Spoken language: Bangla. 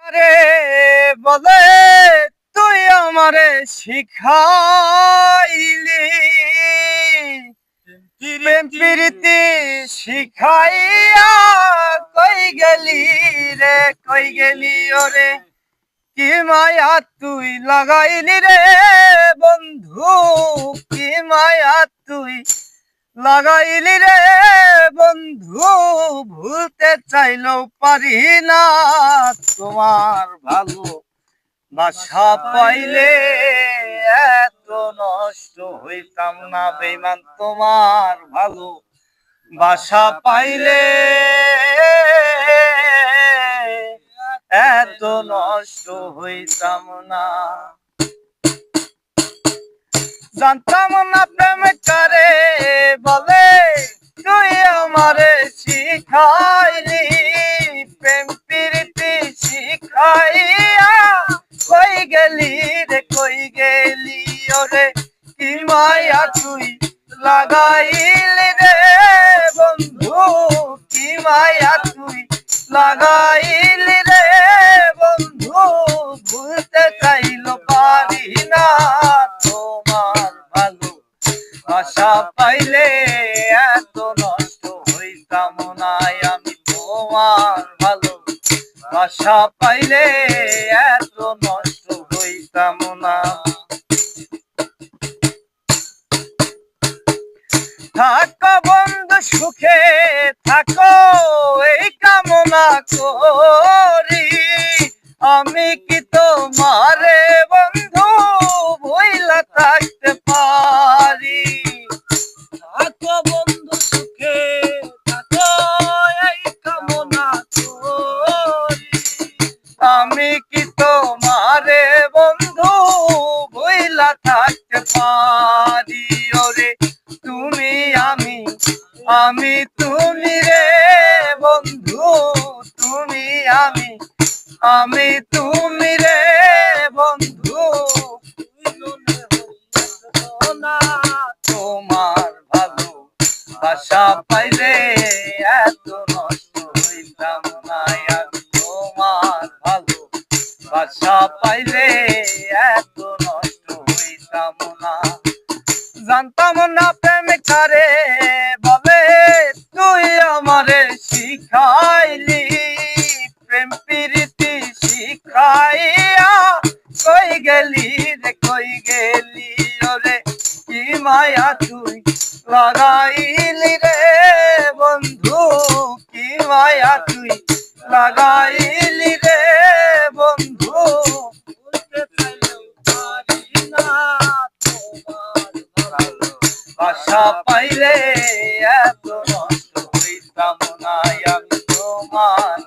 রে বলে তুই আমারে শিখাইলি প্রেম প্রীতি শিখাইয়া কই গেলি রে কই গেলি ওরে কি মায়া তুই লাগাইলি রে বন্ধু কি মায়া তুই লাগাইলি রে বন্ধু ভুলতে চাইলেও পারি না তোমার ভালো বাসা পাইলে এত নষ্ট হইতাম না বেঈমান তোমার ভালো বাসা পাইলে এত নষ্ট হইতাম না জানতাম না প্রেম করে বলে তুই আমারে শিখাইলি প্রেম প্রীতি শিখাইয়া কই গেলি রে কই গেলি ওরে কি মায়া তুই লাগাইলি রে বন্ধু কি মায়া তুই লাগাইলি রে বন্ধু ভুলতে চাইলো পারি না তোমার ভালো আশা পাইলে এত নষ্ট হইতাম না আমি তোমার ভালো আশা পাইলে এত নষ্ট হইতাম না থাকো বন্ধু সুখে থাকো এই কামনা করি আমি কি তোমারে বন্ধু ভুইলা থাকতে পারি থাকো বন্ধু সুখে থাকো এই কামনা করি আমি কি তোমারে বন্ধু ভুইলা থাকতে পারি ওরে তুমি আমি তুমি রে বন্ধু তুমি আমি তুমি রে বন্ধু তোমার ভালো বাসা পাইলে এত নষ্ট হইতাম না আমি তোমার ভালো বাসা পাইলে এত নষ্ট হইতাম না জানতাম না প্রেম করে বলে তুই আমারে শিখাইলি প্রেম প্রীতি শিখাইয়া কই গেলি রে কই গেলি ওরে কি মায়া তুই লাগাইলি রে বন্ধু কি মায়া তুই লাগাইলি রে বন্ধু ভুলতে চাইলেও পারি না বাসা পাইলে এত নষ্ট হইতাম না আমি তোমার